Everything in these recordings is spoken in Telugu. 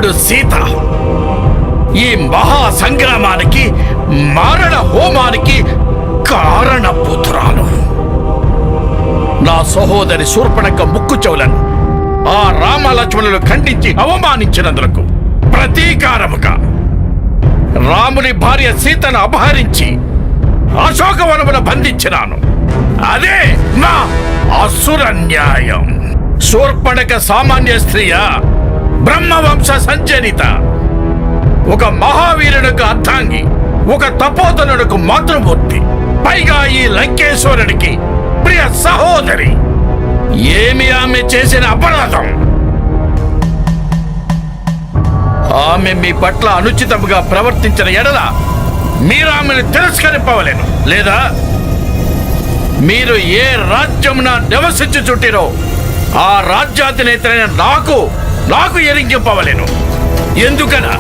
నేను సీత ఈ మహా సంగ్రామానికి మారణ హోమానికి కారణపుత్రాలు. నా సహోదరి శూర్పణఖ ముక్కు చెవులను ఆ రామలక్ష్మణులు ఖండించి అవమానించినందులకు ప్రతీకారముగా రాముని భార్య సీతను అపహరించి అశోకవనమున బంధించినాను. అదే నా అసుర న్యాయం. శూర్పణఖ సామాన్య స్త్రీయ, బ్రహ్మవంశ సంచరిత, ఒక మహావీరునికి అర్ధాంగి, ఒక తపోధనుడికి మాతృమూర్తి, పైగా ఈ లంకేశ్వరుడికి ప్రియ సహోదరి. ఏమి ఆమె చేసిన అపరాధం? ఆమె మీ పట్ల అనుచితముగా ప్రవర్తించిన ఎడల మీరు ఆమెను తిరస్కరింపవలేను, లేదా మీరు ఏ రాజ్యమున నివసించుచుంటిరో ఆ రాజ్యాధినేతైన నాకు ఎరింగింపవలేను. ఎందుకనా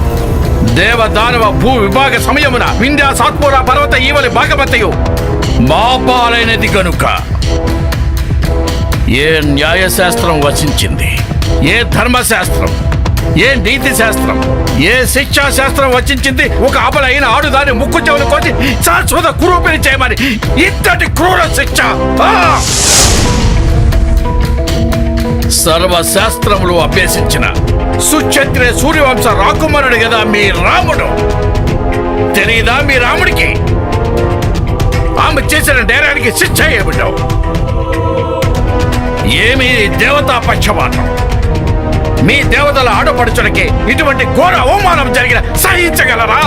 దేవదానవ భూ విభాగ సమయమున వింధ్యా సాత్పుర పర్వత ఈవలి భాగవతయు మా పాలైనది గనుక ఏ న్యాయశాస్త్రం వచించింది, ఏ ధర్మశాస్త్రం, ఏ నీతి శాస్త్రం, ఏ శిక్షా శాస్త్రం వచించింది ఒక అబలైన ఆడుదాని ముక్కు చెవులు కోసి శాశ్వత కురూపిని చేయమని? ఇంతటి క్రూర శిక్ష! సర్వశాస్త్రములు అభ్యసించిన సుక్షత్రియ సూర్యవంశ రాకుమారుడు కదా మీ రాముడు. తెలీదా మీ రాముడికి ఆమె చేసిన నేరానికి శిక్ష ఏమిటో? ఏమి దేవతా పక్షపాతం? మీ దేవతల ఆడపడుచులకి ఇటువంటి ఘోర అవమానం జరిగిన సహించగలరా?